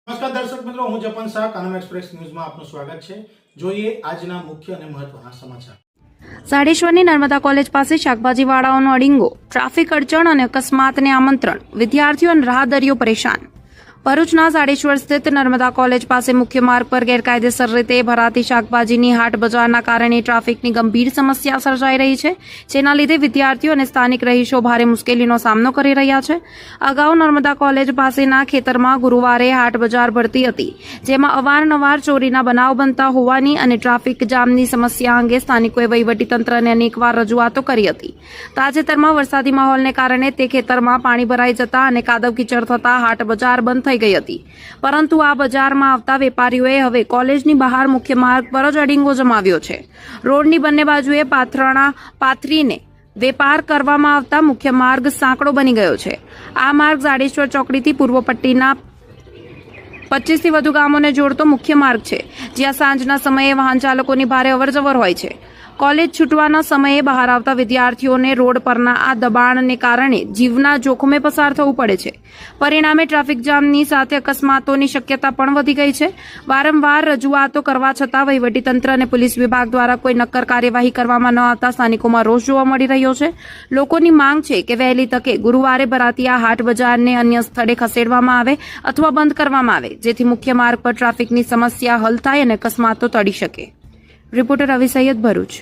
નમસ્કાર દર્શક મિત્રો, હું જપન શાહ કાનમ એક્સપ્રેસ ન્યૂઝમાં આપનું સ્વાગત છે। જોઈએ આજના મુખ્ય અને મહત્વના સમાચાર। સાડેશ્વરની નર્મદા કોલેજ પાસે શાકભાજીવાળાઓનો અડીંગો, ટ્રાફિક અડચણ અને અકસ્માતને આમંત્રણ, વિદ્યાર્થીઓ અને રાહદારીઓ પરેશાન। ભરૂચના સાડેશ્વર સ્થિત નર્મદા કોલેજ પાસે મુખ્ય માર્ગ પર ગેરકાયદેસર રીતે ભરાતી શાકભાજીની હાટ બજારના કારણે ટ્રાફિકની ગંભીર સમસ્યા સર્જાઈ રહી છે, જેના લીધે વિદ્યાર્થીઓ અને સ્થાનિક રહીશો ભારે મુશ્કેલીનો સામનો કરી રહ્યા છે। અગાઉ નર્મદા કોલેજ પાસેના ખેતરમાં ગુરુવારે હાટ બજાર ભરતી હતી, જેમાં અવારનવાર ચોરીના બનાવ બનતા હોવાની અને ટ્રાફિક જામની સમસ્યા અંગે સ્થાનિકોએ વહીવટીતંત્રને અનેકવાર રજૂઆતો કરી હતી। તાજેતરમાં વરસાદી માહોલને કારણે તે ખેતરમાં પાણી ભરાઈ જતા અને કાદવ કીચડ થતા હાટ બજાર બંધ થઈ ગઈ હતી, પરંતુ આ બજારમાં આવતા વેપારીઓએ હવે કોલેજની બહાર મુખ્ય માર્ગ પર જ અડીંગો જમાવ્યો છે। રોડની બંને બાજુએ પાથરણા પાથરીને વેપાર કરવામાં આવતા મુખ્ય માર્ગ સાંકડો બની ગયો છે। આ માર્ગ સાડેશ્વર ચોકડીથી પૂર્વ પટ્ટીના 25 થી વધુ ગામોને જોડતો મુખ્ય માર્ગ છે, જ્યાં સાંજના સમયે વાહન ચાલકોની ભારે અવરજવર હોય છે। કોલેજ છૂટવાના સમયે બહાર આવતા વિદ્યાર્થીઓને રોડ પરના આ દબાણને કારણે જીવના જોખમે પસાર થવું પડે છે। પરિણામે ટ્રાફિક જામની સાથે અકસ્માતોની શક્યતા પણ વધી ગઈ છે। વારંવાર રજૂઆતો કરવા છતાં વહીવટીતંત્ર અને પોલીસ વિભાગ દ્વારા કોઈ નક્કર કાર્યવાહી કરવામાં ન આવતા સ્થાનિકોમાં રોષ જોવા મળી રહ્યો છે। લોકોની માંગ છે કે વહેલી તકે ગુરુવારે ભરાતી આ હાટ બજારને અન્ય સ્થળે ખસેડવામાં આવે અથવા બંધ કરવામાં આવે, જેથી મુખ્ય માર્ગ પર ટ્રાફિકની સમસ્યા હલ થાય અને અકસ્માતો ટળી શકે। રિપોર્ટર રવિ સૈયદ, ભરૂચ।